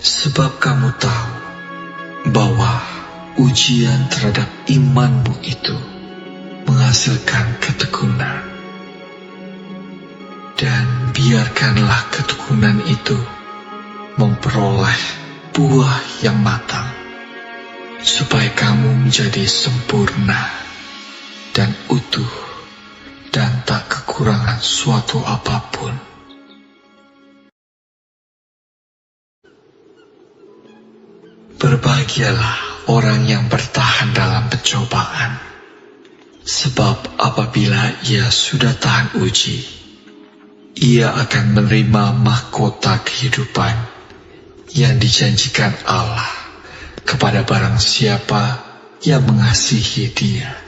Sebab kamu tahu bahwa ujian terhadap imanmu itu menghasilkan ketekunan. Dan biarkanlah ketekunan itu memperoleh buah yang matang, supaya kamu menjadi sempurna dan utuh dan tak kekurangan suatu apapun. Berbahagialah orang yang bertahan dalam pencobaan, sebab apabila ia sudah tahan uji, ia akan menerima mahkota kehidupan yang dijanjikan Allah kepada barang siapa yang mengasihi Dia.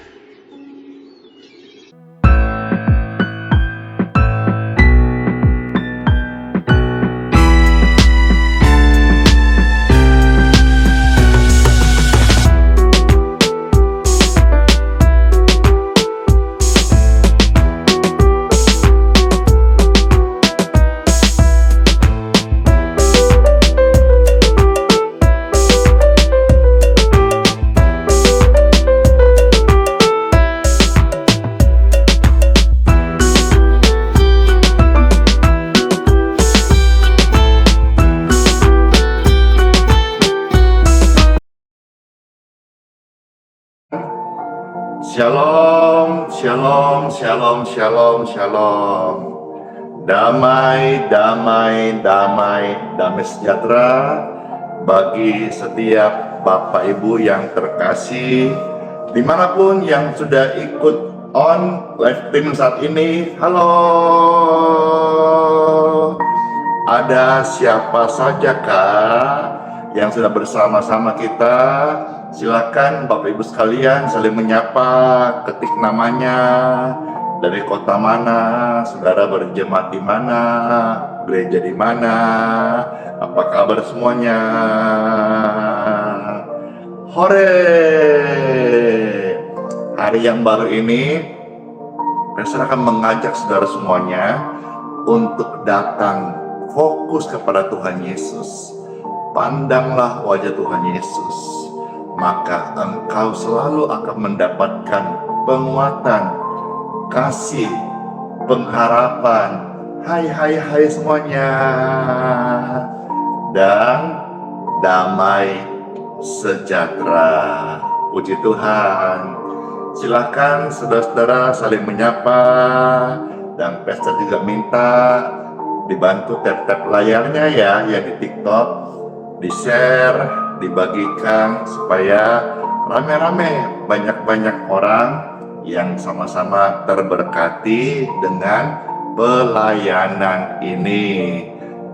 Shalom, shalom, shalom, shalom, shalom. Damai, damai, damai, damai sejahtera bagi setiap Bapak Ibu yang terkasih, dimanapun yang sudah ikut on live stream saat ini. Halo, ada siapa saja kah yang sudah bersama-sama kita? Silakan Bapak Ibu sekalian saling menyapa, ketik namanya, dari kota mana, saudara berjemaat di mana, gereja di mana, apa kabar semuanya? Hore! Hari yang baru ini, saya akan mengajak saudara semuanya untuk datang fokus kepada Tuhan Yesus. Pandanglah wajah Tuhan Yesus, maka engkau selalu akan mendapatkan penguatan, kasih, pengharapan. Hai semuanya, dan damai sejahtera. Puji Tuhan. Silakan saudara-saudara saling menyapa, dan pastor juga minta dibantu tap-tap layarnya ya, yang di TikTok, di-share, dibagikan supaya rame-rame, banyak-banyak orang yang sama-sama terberkati dengan pelayanan ini.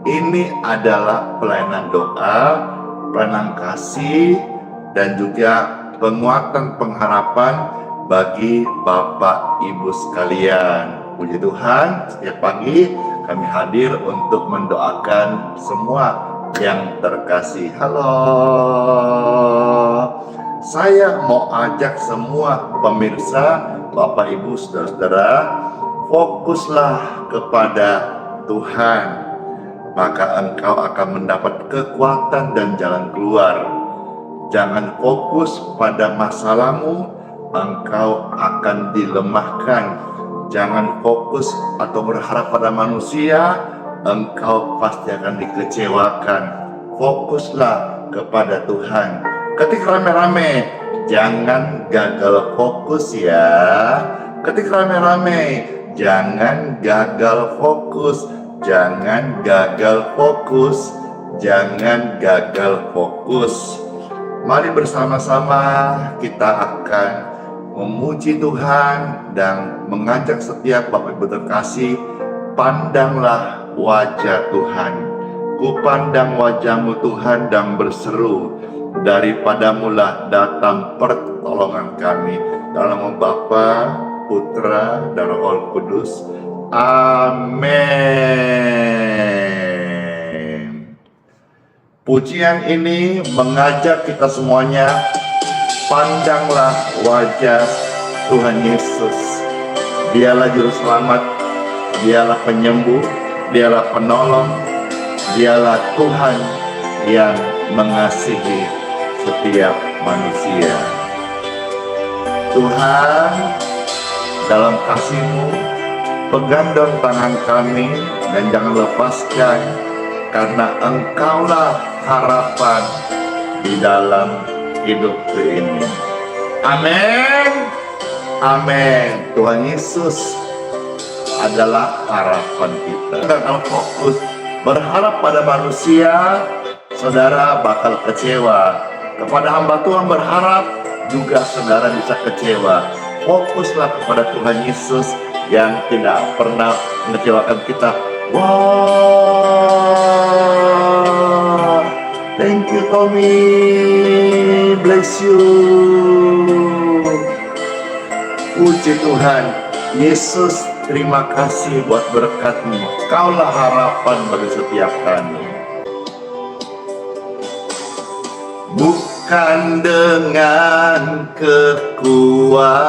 Ini adalah pelayanan doa, pelayanan kasih, dan juga penguatan pengharapan bagi Bapak Ibu sekalian. Puji Tuhan, setiap pagi kami hadir untuk mendoakan semua yang terkasih. Halo, saya mau ajak semua pemirsa, Bapak Ibu, saudara-saudara, fokuslah kepada Tuhan, maka engkau akan mendapat kekuatan dan jalan keluar. Jangan fokus pada masalahmu, engkau akan dilemahkan. Jangan fokus atau berharap pada manusia, engkau pasti akan dikecewakan. Fokuslah kepada Tuhan. Ketik rame-rame, jangan gagal fokus ya. Ketik rame-rame, jangan gagal fokus. Jangan gagal fokus. Jangan gagal fokus. Mari bersama-sama kita akan memuji Tuhan dan mengajak setiap Bapak Ibu terkasih, pandanglah wajah Tuhan. Kupandang wajah-Mu Tuhan dan berseru, daripadamu-lah datang pertolongan kami. Dalam nama Bapa, Putra, dan Roh Kudus. Amin. Pujian ini mengajak kita semuanya Pandanglah wajah Tuhan Yesus. Dialah juru selamat, dialah penyembuh, dialah penolong, dialah Tuhan yang mengasihi setiap manusia. Tuhan, dalam kasih-Mu, pegang dong tangan kami dan jangan lepaskan, karena Engkaulah harapan di dalam hidupku ini. Amin. Amin. Tuhan Yesus adalah harapan kita. Dan kalau fokus berharap pada manusia, saudara bakal kecewa. Kepada hamba Tuhan berharap, juga saudara bisa kecewa. Fokuslah kepada Tuhan Yesus yang tidak pernah mengecewakan kita. Wah, thank you Tommy, bless you. Puji Tuhan, Yesus, terima kasih buat berkat-Mu. Kaulah harapan bagi setiap kami. Bukan dengan kekuatanku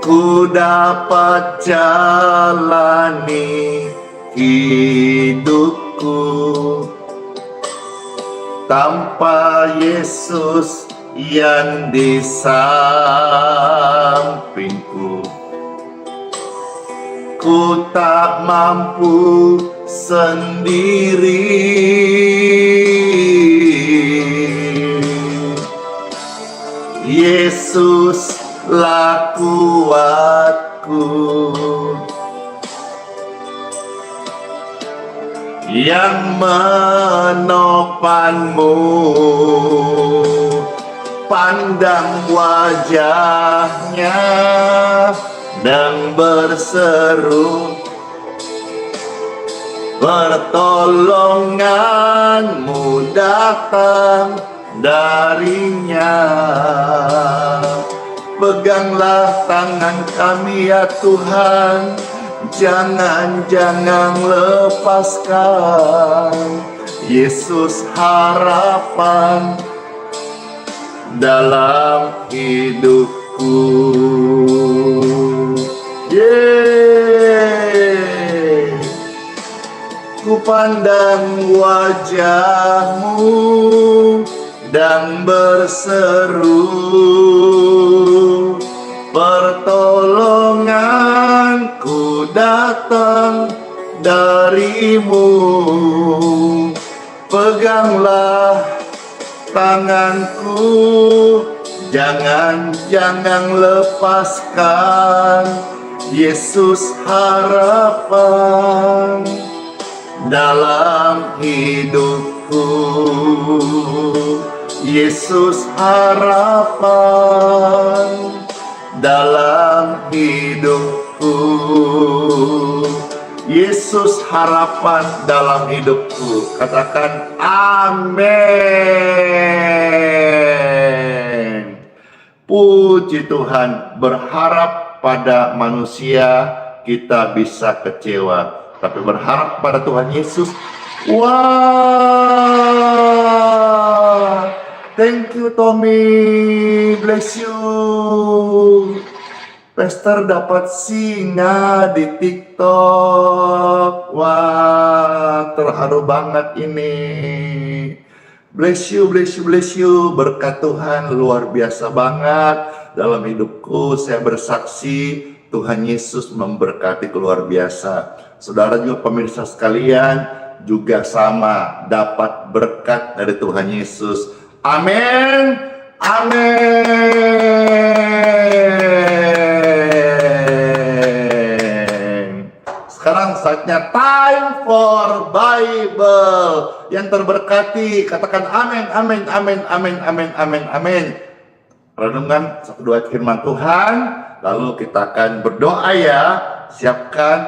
ku dapat jalani hidupku, tanpa Yesus yang di sampingku, ku tak mampu sendiri. Yesuslah kuatku, yang menopangmu. Pandang wajahnya dan berseru, pertolonganmu datang darinya. Peganglah tangan kami ya Tuhan, jangan lepaskan. Yesus harapan dalam hidupku. Yeay. Ku pandang wajah-Mu dan berseru, pertolonganku datang dari-Mu. Peganglah tanganku, jangan lepaskan. Yesus harapan dalam hidupku. Yesus harapan dalam hidupku. Yesus harapan dalam hidupku. Katakan amin. Puji Tuhan, berharap pada manusia kita bisa kecewa, tapi berharap pada Tuhan Yesus, wah, thank you Tommy, bless you. Pastor dapat singa di TikTok. Wah, terharu banget ini. Bless you, bless you, bless you. Berkat Tuhan luar biasa banget dalam hidupku. Saya bersaksi Tuhan Yesus memberkati luar biasa. Saudara juga pemirsa sekalian juga sama dapat berkat dari Tuhan Yesus. Amin. Amin. Sekarang saatnya time for Bible. Yang terberkati katakan amin, amin, amin, amin, amin, amin, amin. Renungan 1-2 firman Tuhan. Lalu kita akan berdoa ya. Siapkan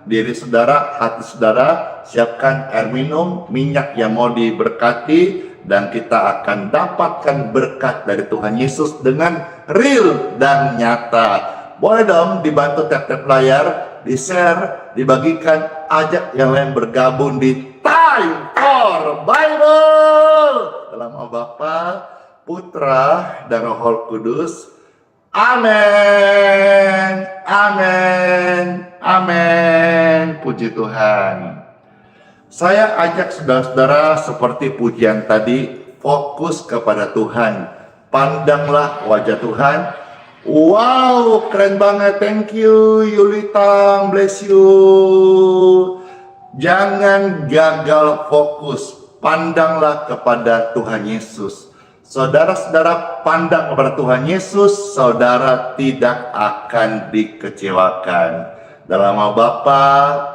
diri saudara, hati saudara. Siapkan air minum, minyak yang mau diberkati. Dan kita akan dapatkan berkat dari Tuhan Yesus dengan real dan nyata. Boleh dong dibantu tap-tap layar, di-share, dibagikan, ajak yang lain bergabung di time time for Bible. Dalam nama Bapa, Putra, dan Roh Kudus. Amin, amin, amin. Puji Tuhan. Saya ajak saudara-saudara seperti pujian tadi, fokus kepada Tuhan. Pandanglah wajah Tuhan. Wow, keren banget. Thank you, Yulitang. Bless you. Jangan gagal fokus. Pandanglah kepada Tuhan Yesus. Saudara-saudara pandang kepada Tuhan Yesus, saudara tidak akan dikecewakan. Dalam nama Bapa,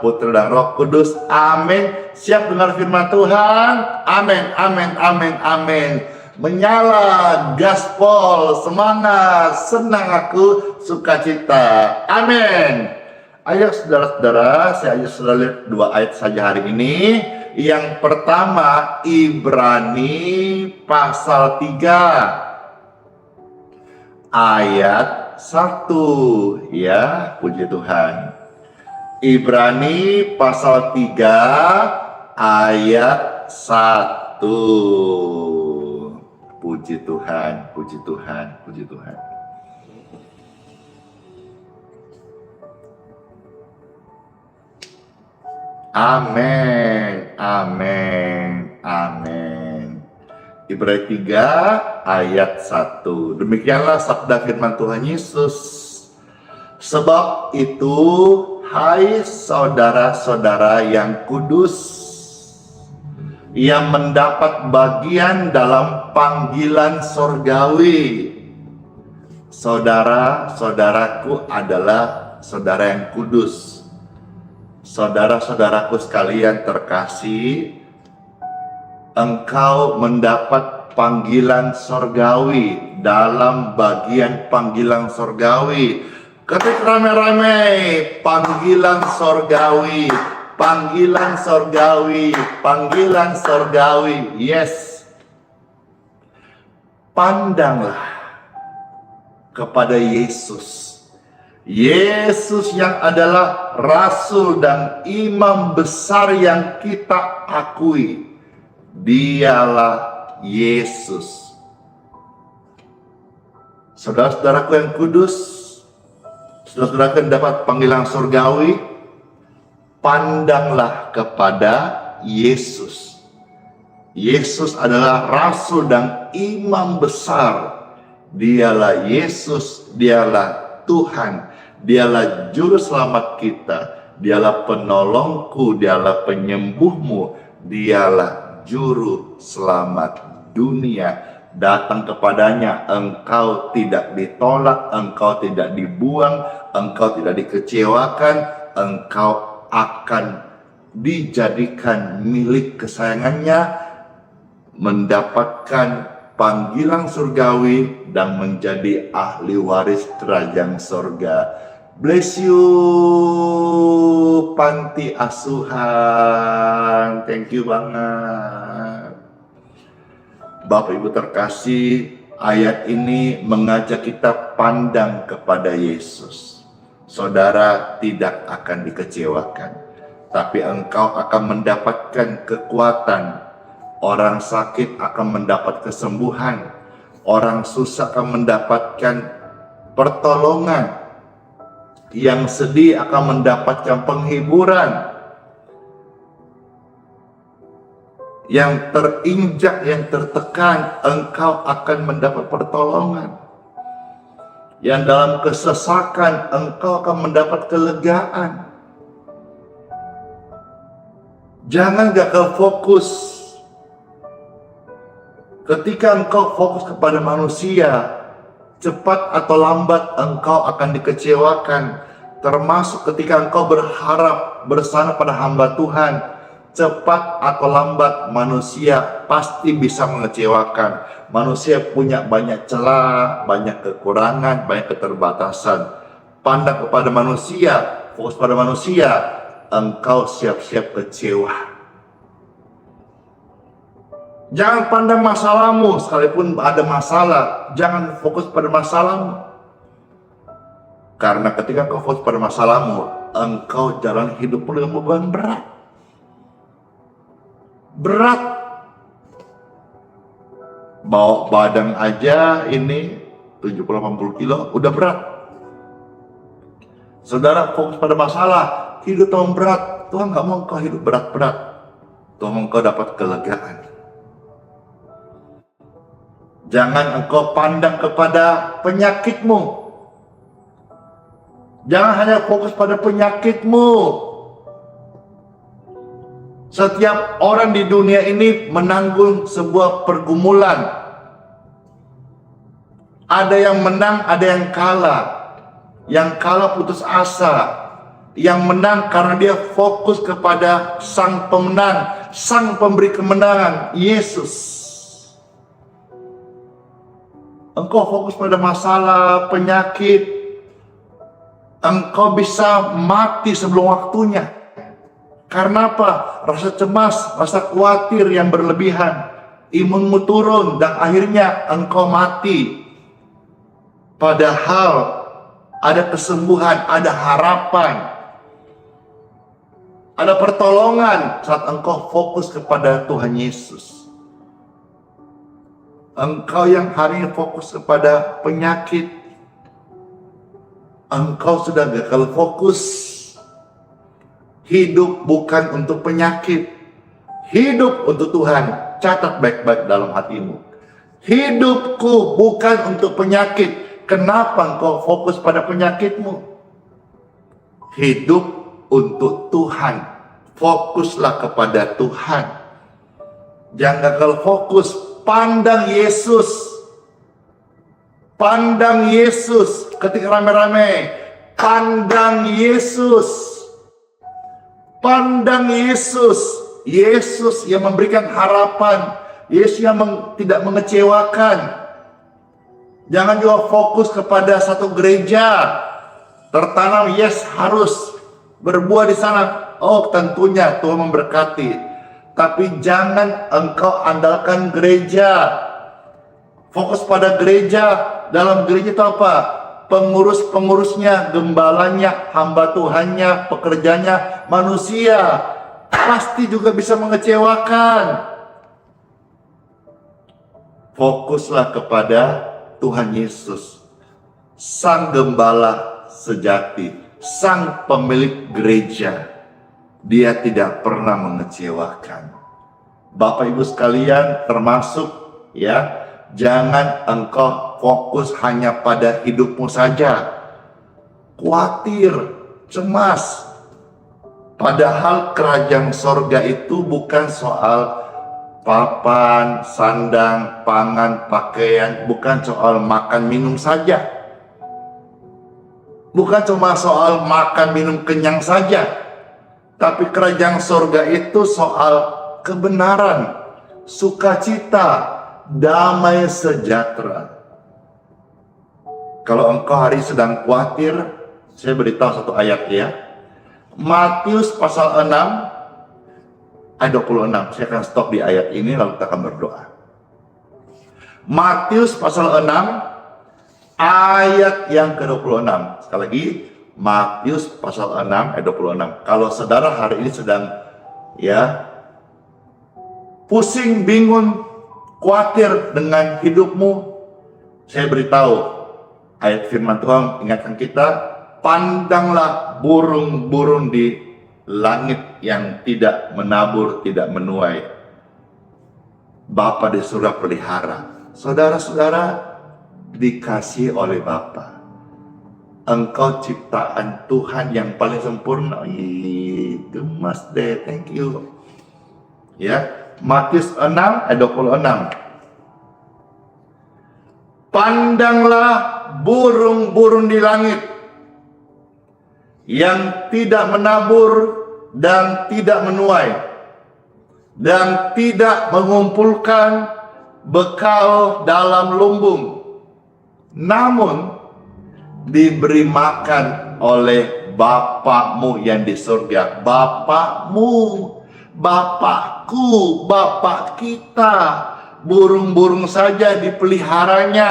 Putra, dan Roh Kudus. Amin. Siap dengar firman Tuhan? Amin, amin, amin, amin. Menyala, gaspol, semangat, senang aku, sukacita. Amin. Ayo saudara-saudara, saya ajak saudara lihat 2 ayat saja hari ini. Yang pertama, Ibrani pasal 3 ayat 1. Ya, puji Tuhan. Ibrani pasal 3 ayat 1. Puji Tuhan, puji Tuhan, puji Tuhan. Amin, amin, amin. Ibrani 3 ayat 1. Demikianlah sabda firman Tuhan Yesus. Sebab itu, hai saudara-saudara yang kudus, yang mendapat bagian dalam panggilan sorgawi. Saudara-saudaraku adalah saudara yang kudus. Saudara-saudaraku sekalian terkasih, engkau mendapat panggilan sorgawi, dalam bagian panggilan sorgawi. Ketik rame-rame, panggilan sorgawi, panggilan sorgawi, panggilan sorgawi. Yes. Pandanglah kepada Yesus. Yesus yang adalah rasul dan imam besar yang kita akui. Dialah Yesus. Saudara-saudaraku yang kudus, saudara-saudaraku yang dapat panggilan surgawi, pandanglah kepada Yesus. Yesus adalah rasul dan imam besar. Dialah Yesus, dialah Tuhan, dialah juru selamat kita, dialah penolongku, dialah penyembuhmu, dialah juru selamat dunia. Datang kepadanya, engkau tidak ditolak, engkau tidak dibuang, engkau tidak dikecewakan, engkau akan dijadikan milik kesayangannya, mendapatkan panggilan surgawi dan menjadi ahli waris kerajaan sorga. Bless you, panti asuhan. Thank you banget. Bapak Ibu terkasih, ayat ini mengajak kita pandang kepada Yesus. Saudara tidak akan dikecewakan, tapi engkau akan mendapatkan kekuatan. Orang sakit akan mendapat kesembuhan. Orang susah akan mendapatkan pertolongan. Yang sedih akan mendapatkan penghiburan. Yang terinjak, yang tertekan, engkau akan mendapat pertolongan. Yang dalam kesesakan, engkau akan mendapat kelegaan. Jangan gagal fokus. Ketika engkau fokus kepada manusia, cepat atau lambat engkau akan dikecewakan. Termasuk ketika engkau berharap bersama pada hamba Tuhan, cepat atau lambat manusia pasti bisa mengecewakan. Manusia punya banyak celah, banyak kekurangan, banyak keterbatasan. Pandang kepada manusia, fokus pada manusia, engkau siap-siap kecewa. Jangan pandang masalahmu, sekalipun ada masalah, jangan fokus pada masalahmu. Karena ketika engkau fokus pada masalahmu, engkau jalan hidupmu dengan beban berat. berat. Bawa badan aja ini 70-80 kilo udah berat. Saudara fokus pada masalah, hidup Tuhan berat. Tuhan nggak mau engkau hidup berat-berat. Tuhan mau engkau dapat kelegaan. Jangan engkau pandang kepada penyakitmu. Jangan hanya fokus pada penyakitmu. Setiap orang di dunia ini menanggung sebuah pergumulan. Ada yang menang, ada yang kalah. Yang kalah putus asa. Yang menang karena dia fokus kepada Sang Pemenang, Sang Pemberi kemenangan, Yesus. Engkau fokus pada masalah, penyakit, engkau bisa mati sebelum waktunya. Karena apa? Rasa cemas, rasa khawatir yang berlebihan, imunmu turun, dan akhirnya engkau mati. Padahal ada kesembuhan, ada harapan, ada pertolongan saat engkau fokus kepada Tuhan Yesus. Engkau yang hari ini fokus kepada penyakit, engkau sudah gagal fokus. Hidup bukan untuk penyakit, hidup untuk Tuhan. Catat baik-baik dalam hatimu. Hidupku bukan untuk penyakit. Kenapa engkau fokus pada penyakitmu? Hidup untuk Tuhan. Fokuslah kepada Tuhan. Jangan gagal fokus. Pandang Yesus. Pandang Yesus. Ketika rame-rame, pandang Yesus. Pandang Yesus. Yesus yang memberikan harapan. Yesus yang tidak mengecewakan. Jangan juga fokus kepada satu gereja. Tertanam, yes, harus berbuah di sana. Oh, tentunya Tuhan memberkati. Tapi jangan engkau andalkan gereja. Fokus pada gereja. Dalam gereja itu apa? Pengurus-pengurusnya, gembalanya, hamba Tuhannya, pekerjanya, manusia. Pasti juga bisa mengecewakan. Fokuslah kepada Tuhan Yesus, Sang Gembala sejati, Sang Pemilik gereja. Dia tidak pernah mengecewakan. Bapak Ibu sekalian, termasuk ya, jangan engkau fokus hanya pada hidupmu saja. Khawatir, cemas. Padahal kerajaan sorga itu bukan soal papan, sandang, pangan, pakaian, bukan soal makan minum saja. Bukan cuma soal makan minum kenyang saja. Tapi kerajaan sorga itu soal kebenaran, sukacita, damai sejahtera. Kalau engkau hari sedang khawatir, saya beritahu satu ayat ya. Matius pasal 6 ayat 26, saya akan stop di ayat ini lalu kita akan berdoa. Matius pasal 6 ayat yang ke-26. Sekali lagi, Matius pasal 6 ayat 26. Kalau saudara hari ini sedang ya pusing, bingung, khawatir dengan hidupmu, saya beritahu ayat firman Tuhan ingatkan kita, pandanglah burung-burung di langit yang tidak menabur, tidak menuai. Bapa di surga pelihara. Saudara-saudara dikasih oleh Bapa. Engkau ciptaan Tuhan yang paling sempurna. Gemas deh, thank you. Ya, Matius 6 ayat 26. Pandanglah burung-burung di langit yang tidak menabur dan tidak menuai dan tidak mengumpulkan bekal dalam lumbung, namun diberi makan oleh Bapakmu yang di surga. Bapakmu, Bapakku, Bapak kita. Burung-burung saja dipeliharanya.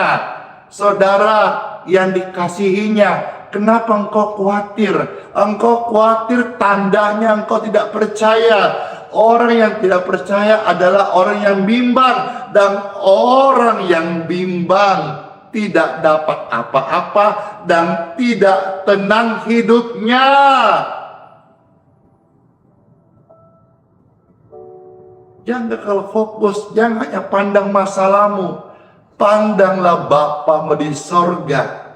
Saudara yang dikasihinya, kenapa engkau khawatir? Engkau khawatir tandanya engkau tidak percaya. Orang yang tidak percaya adalah orang yang bimbang, dan orang yang bimbang tidak dapat apa-apa dan tidak tenang hidupnya. Jangan kalau fokus, jangan hanya pandang masalahmu. Pandanglah Bapamu di sorga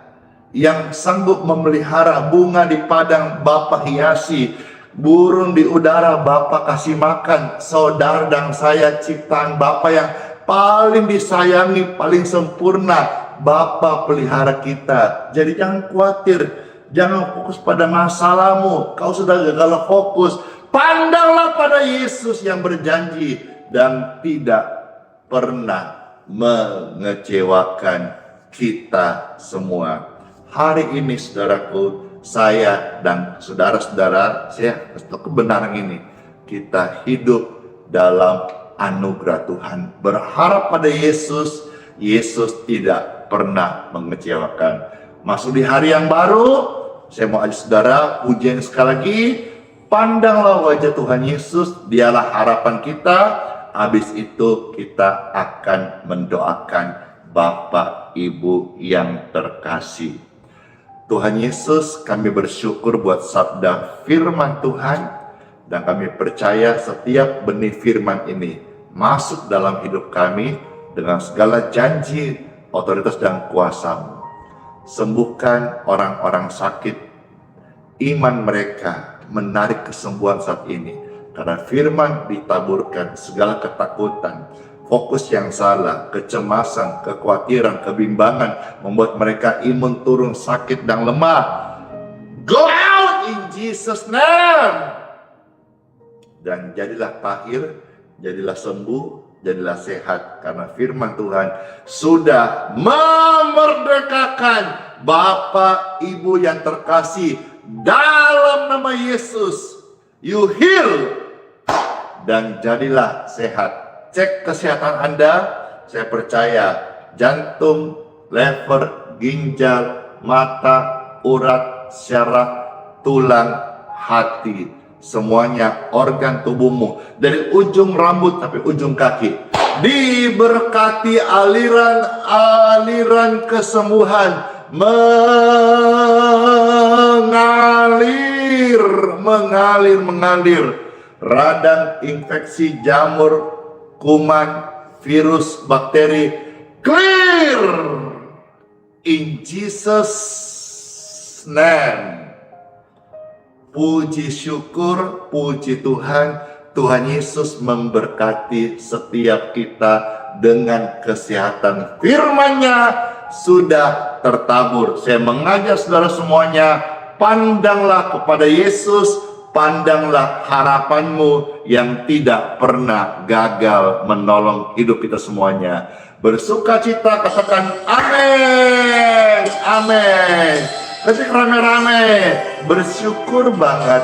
yang sanggup memelihara bunga di padang Bapa hiasi, burung di udara Bapa kasih makan. Saudara dan saya ciptaan Bapa yang paling disayangi, paling sempurna. Bapa pelihara kita. Jadi jangan khawatir, jangan fokus pada masalahmu. Kau sudah gagal fokus. Pandanglah pada Yesus yang berjanji dan tidak pernah mengecewakan kita semua. Hari ini saudaraku, saya dan saudara-saudara, saya kebenaran ini, kita hidup dalam anugerah Tuhan. Berharap pada Yesus, Yesus tidak pernah mengecewakan. Masuk di hari yang baru, saya mau ajak saudara pujian sekali lagi. Pandanglah wajah Tuhan Yesus, dialah harapan kita. Habis itu kita akan mendoakan Bapak Ibu yang terkasih. Tuhan Yesus, kami bersyukur buat sabda firman Tuhan, dan kami percaya setiap benih firman ini masuk dalam hidup kami dengan segala janji, otoritas dan kuasa-Mu. Sembuhkan orang-orang sakit, iman mereka menarik kesembuhan saat ini, karena firman ditaburkan segala ketakutan, fokus yang salah, kecemasan, kekhawatiran, kebimbangan membuat mereka imun turun, sakit dan lemah. Go out in Jesus name. Dan jadilah tahir, jadilah sembuh, jadilah sehat, karena firman Tuhan sudah memerdekakan Bapak Ibu yang terkasih. Dalam nama Yesus, you heal dan jadilah sehat. Cek kesehatan Anda, saya percaya jantung, lever, ginjal, mata, urat, syaraf, tulang, hati, semuanya organ tubuhmu dari ujung rambut sampai ujung kaki diberkati aliran kesembuhan mengalir. Radang, infeksi, jamur, kuman, virus, bakteri, clear in Jesus name. Puji syukur, puji Tuhan. Tuhan Yesus memberkati setiap kita dengan kesehatan. Firman-Nya sudah tertabur. Saya mengajak saudara semuanya, pandanglah kepada Yesus, pandanglah harapanmu yang tidak pernah gagal menolong hidup kita semuanya. Bersukacita, katakan amin, amin. Ketik rame-rame, bersyukur banget,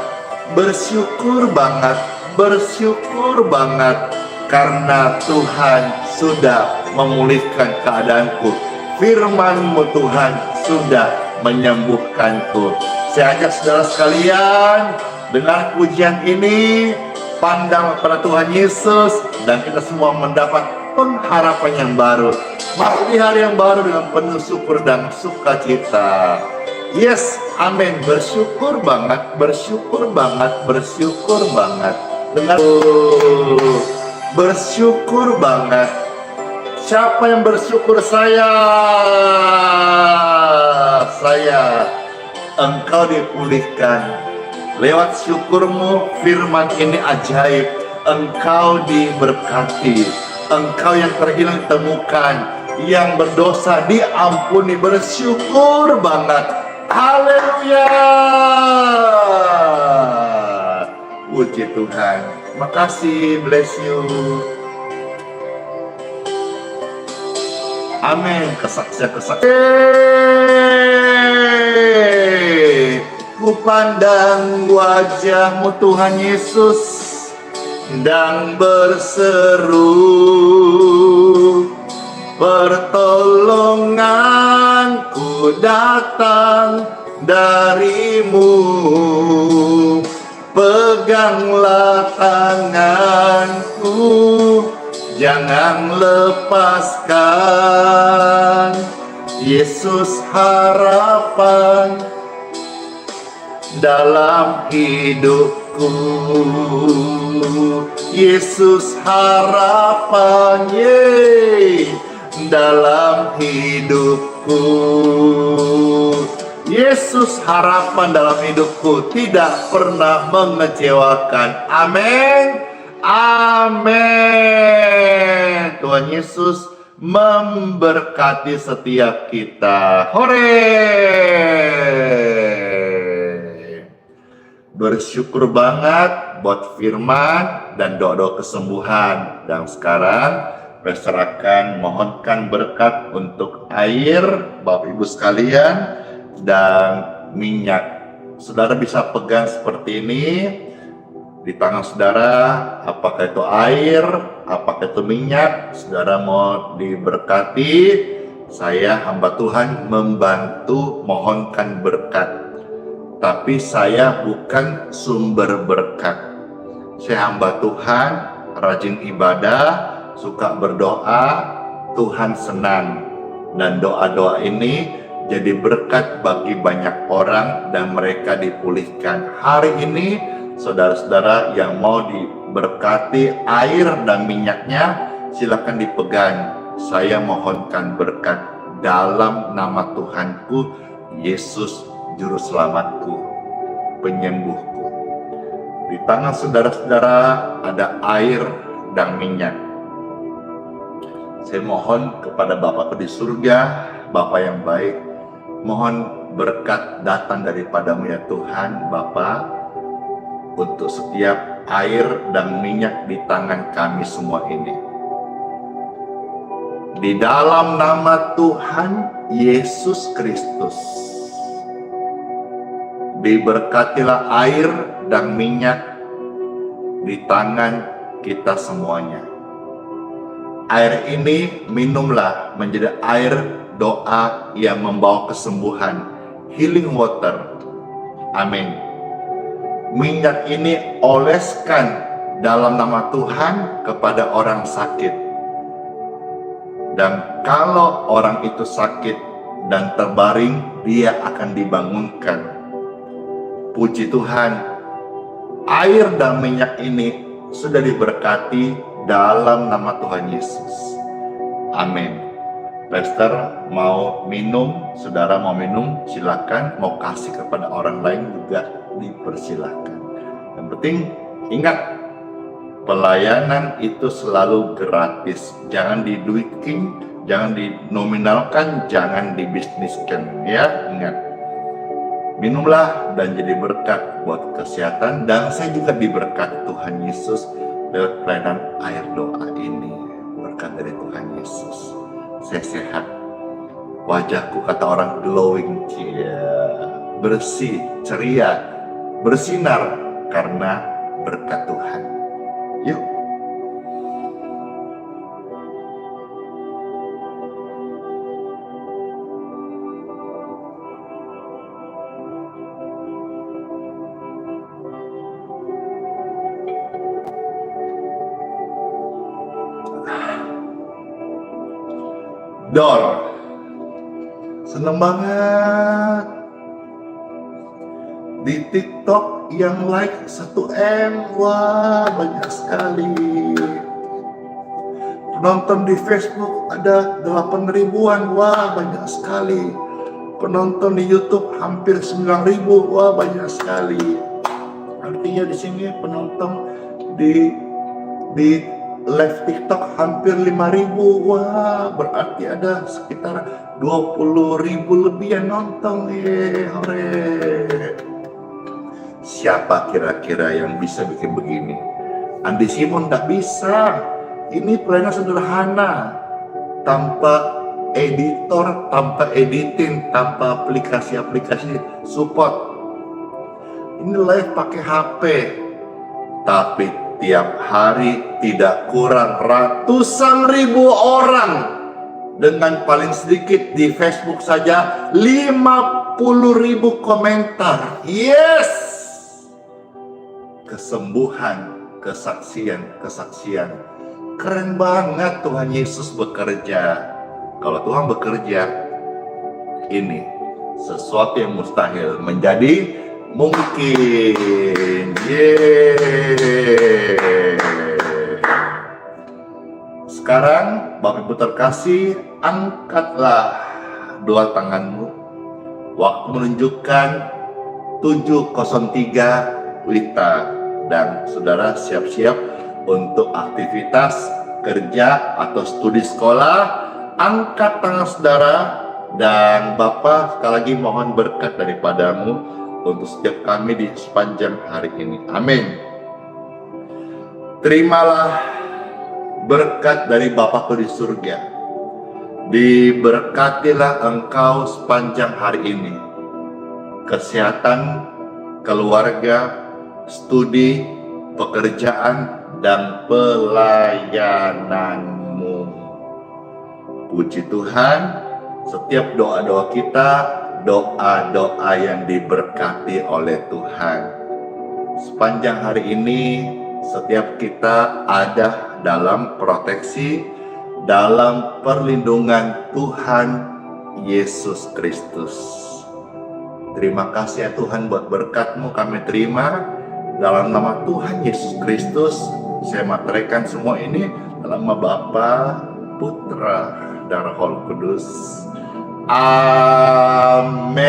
bersyukur banget, bersyukur banget, karena Tuhan sudah memulihkan keadaanku. Firman-Mu Tuhan sudah menyembuhkanku. Saya ajak saudara sekalian, dengar pujian ini, pandang pada Tuhan Yesus, dan kita semua mendapat pengharapan yang baru. Masuk di hari yang baru dengan penuh syukur dan sukacita. Yes, amin. Bersyukur banget, bersyukur banget, bersyukur banget. Dengar, bersyukur banget. Siapa yang bersyukur? Saya. Engkau dipulihkan. Lewat syukurmu, firman ini ajaib. Engkau diberkati. Engkau yang terhilang ditemukan. Yang berdosa diampuni. Bersyukur banget. Haleluya. Puji Tuhan. Makasih, bless you. Amin. Kesaksian-kesaksian. Ku pandang wajah-Mu Tuhan Yesus dan berseru, pertolonganku datang dari-Mu. peganglah tanganku, jangan lepaskan. Yesus harapan dalam hidupku, Yesus harapan dalam hidupku. Yesus harapan dalam hidupku, tidak pernah mengecewakan. Amin. Amin. Tuhan Yesus memberkati setiap kita. Hore! Bersyukur banget buat firman dan doa-doa kesembuhan. Dan sekarang Pastor akan mohonkan berkat untuk air, Bapak Ibu sekalian, dan minyak. Saudara bisa pegang seperti ini di tangan saudara, apakah itu air, apakah itu minyak. Saudara mau diberkati, saya hamba Tuhan membantu mohonkan berkat. Tapi saya bukan sumber berkat. Saya hamba Tuhan, rajin ibadah, suka berdoa, Tuhan senang. Dan doa-doa ini jadi berkat bagi banyak orang dan mereka dipulihkan. Hari ini saudara-saudara yang mau diberkati air dan minyaknya, silakan dipegang. Saya mohonkan berkat dalam nama Tuhanku Yesus, Juru Selamatku, Penyembuhku. Di tangan saudara-saudara ada air dan minyak. Saya mohon kepada Bapa di surga, Bapa yang baik, mohon berkat datang daripadamu ya Tuhan Bapa, untuk setiap air dan minyak di tangan kami semua ini. Di dalam nama Tuhan Yesus Kristus, diberkatilah air dan minyak di tangan kita semuanya. Air ini minumlah menjadi air doa yang membawa kesembuhan, healing water. Amin. Minyak ini oleskan dalam nama Tuhan kepada orang sakit. Dan kalau orang itu sakit dan terbaring, dia akan dibangunkan. Puji Tuhan, air dan minyak ini sudah diberkati dalam nama Tuhan Yesus. Amin. Pastor mau minum, saudara mau minum, silakan. Mau kasih kepada orang lain juga dipersilakan. Yang penting ingat, pelayanan itu selalu gratis. Jangan diduitkin, jangan dinominalkan, jangan dibisniskan. Ya, ingat. Minumlah dan jadi berkat buat kesehatan. Dan saya juga diberkati Tuhan Yesus lewat pelayanan air doa ini. Berkat dari Tuhan Yesus. Saya sehat, wajahku kata orang glowing, bersih, ceria, bersinar karena berkat Tuhan. Yuk. Dor, seneng banget. Di TikTok yang like 1M, wah banyak sekali. Penonton di Facebook ada 8 ribuan, wah banyak sekali. Penonton di YouTube hampir 9 ribu, wah banyak sekali. Artinya di sini penonton di live TikTok hampir 5.000, wah berarti ada sekitar 20.000 lebih yang nonton. Hore. Siapa kira-kira yang bisa bikin begini? Andi Simon nggak bisa. Ini pelayanan sederhana, tanpa editor, tanpa editing, tanpa aplikasi-aplikasi support. Ini live pakai HP, tapi tiap hari tidak kurang ratusan ribu orang, dengan paling sedikit di Facebook saja 50.000 komentar. Yes, kesembuhan, kesaksian. Keren banget Tuhan Yesus bekerja. Kalau Tuhan bekerja, ini sesuatu yang mustahil menjadi mungkin. Yeay. Sekarang Bapak Ibu terkasih, angkatlah dua tanganmu. Waktu menunjukkan 7:03 WITA, dan saudara siap-siap untuk aktivitas kerja atau studi sekolah. Angkat tangan saudara, dan Bapak sekali lagi mohon berkat daripadamu untuk setiap kami di sepanjang hari ini. Amin. Terimalah berkat dari Bapakku di surga. Diberkatilah engkau sepanjang hari ini. Kesehatan, keluarga, studi, pekerjaan, dan pelayananmu. Puji Tuhan, setiap doa-doa kita, doa-doa yang diberkati oleh Tuhan. Sepanjang hari ini, setiap kita ada dalam proteksi, dalam perlindungan Tuhan Yesus Kristus. Terima kasih ya Tuhan buat berkat-Mu kami terima. Dalam nama Tuhan Yesus Kristus, saya materaikan semua ini dalam nama Bapa, Putra, dan Roh Kudus. Amin.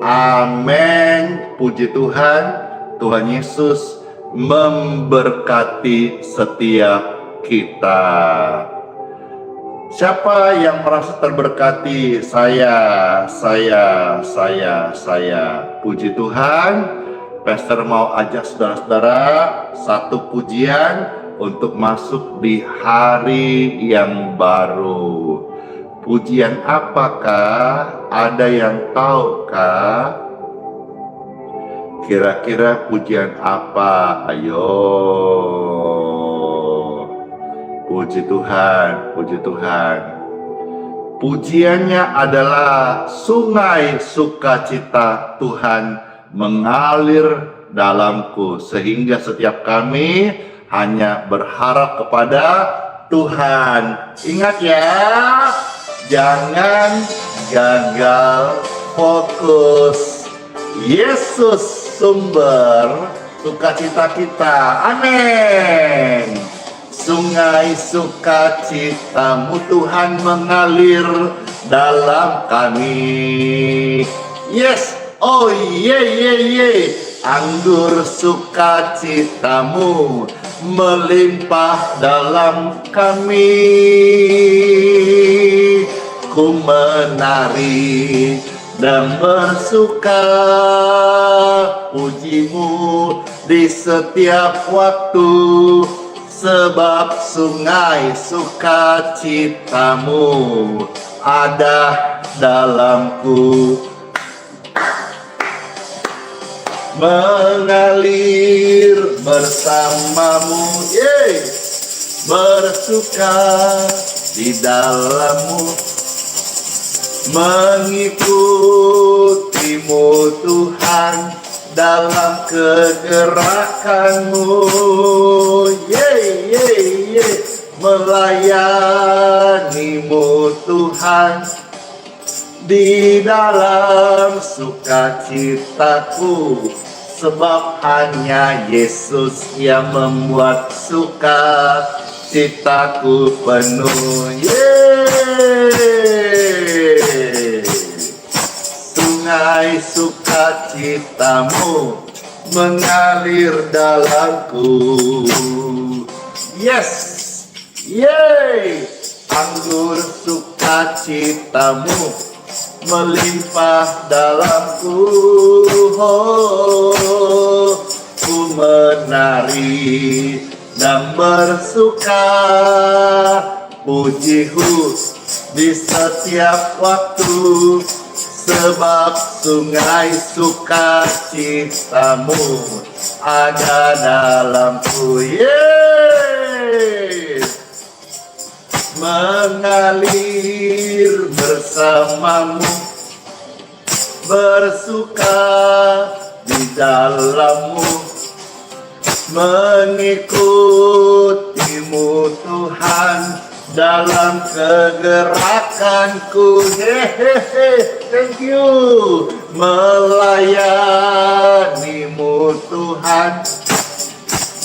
Amin. Puji Tuhan. Tuhan Yesus memberkati setiap kita. Siapa yang merasa terberkati? Saya. Puji Tuhan. Pastor mau ajak saudara-saudara satu pujian untuk masuk di hari yang baru. Pujian apakah? Ada yang tahukah? Kira-kira pujian apa? Ayo. Puji Tuhan, puji Tuhan. Pujiannya adalah sungai sukacita Tuhan mengalir dalamku, sehingga setiap kami hanya berharap kepada Tuhan. Ingat ya, jangan gagal fokus. Yesus sumber sukacita kita. Amin. Sungai sukacitamu Tuhan mengalir dalam kami. Yes, oh ye. Anggur sukacitamu melimpah dalam kami. Ku menari dan bersuka pujimu di setiap waktu, sebab sungai sukacitamu ada dalamku. Mengalir bersamamu, bersuka di dalammu, mengikutimu Tuhan dalam kegerakanmu, melayanimu Tuhan di dalam sukacitaku, sebab hanya Yesus yang membuat sukacitaku penuh. Sungai sukacitamu mengalir dalamku. Anggur sukacitamu melimpah dalamku. Ku menari dan bersuka pujiku di setiap waktu, sebab sungai sukacitamu ada dalamku. Mengalir bersamamu, bersuka di dalammu, mengikutimu Tuhan dalam kegerakanku. Hehehe, thank you. Melayanimu Tuhan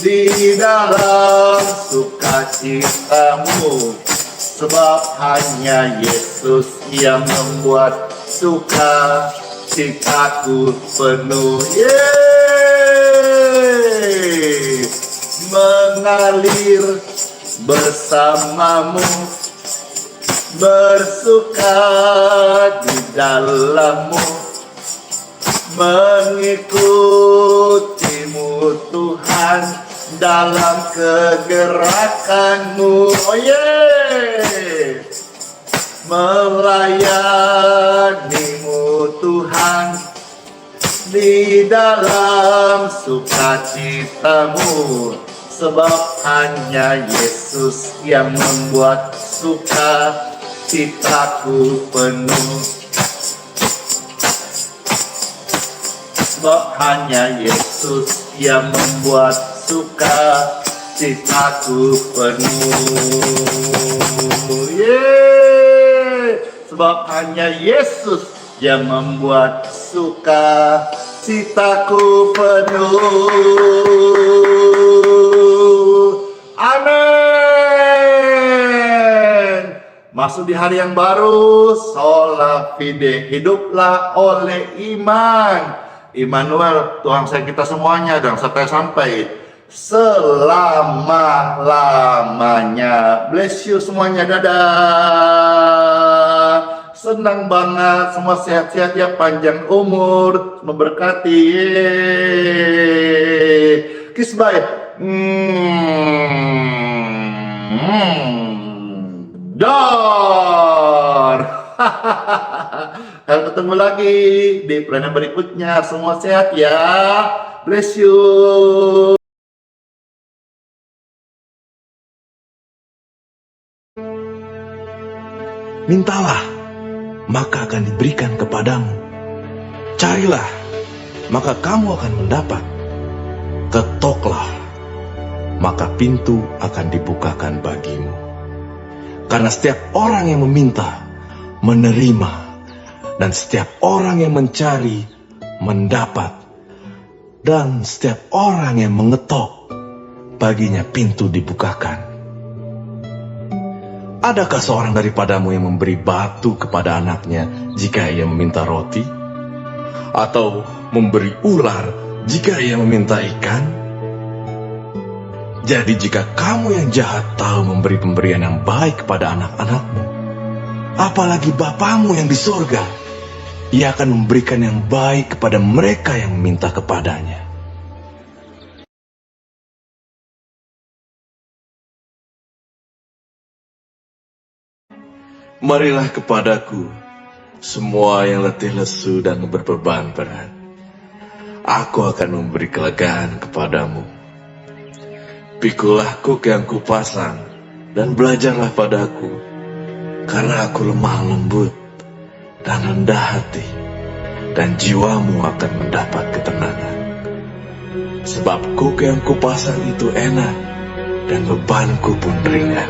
di dalam sukacitamu, sebab hanya Yesus yang membuat sukacitaku penuh. Yeay, mengalir bersamamu, bersuka di dalammu, mengikutimu Tuhan dalam kegerakanmu. Oh yeah, melayanimu Tuhan di dalam sukacitamu, sebab hanya Yesus yang membuat sukacitaku penuh. Sebab hanya Yesus yang membuat sukacitaku penuh. Yeay. Sebab hanya Yesus yang membuat sukacitaku penuh. Amin. Masuk di hari yang baru, sola fide, hiduplah oleh iman. Immanuel, Tuhan sayang kita semuanya, dan sampai selama-lamanya. Bless you semuanya, dadah. Senang banget, semua sehat-sehat ya, panjang umur, memberkati. Kiss bye. Dar. Sampai ketemu lagi di plan berikutnya. Semua sehat ya. Bless you. Mintalah, maka akan diberikan kepadamu. Carilah, maka kamu akan mendapat. Ketoklah, maka pintu akan dibukakan bagimu. Karena setiap orang yang meminta, menerima, dan setiap orang yang mencari, mendapat. Dan setiap orang yang mengetok, baginya pintu dibukakan. Adakah seorang daripadamu yang memberi batu kepada anaknya jika ia meminta roti? Atau memberi ular jika ia meminta ikan? Jadi jika kamu yang jahat tahu memberi pemberian yang baik kepada anak-anakmu, apalagi Bapamu yang di surga, Ia akan memberikan yang baik kepada mereka yang meminta kepadanya. Marilah kepadaku, semua yang letih lesu dan berbeban berat. Aku akan memberi kelegaan kepadamu. Pikulah kuk yang kupasang, dan belajarlah padaku, karena aku lemah lembut dan rendah hati, dan jiwamu akan mendapat ketenangan. Sebab kuk yang kupasang itu enak, dan bebanku pun ringan.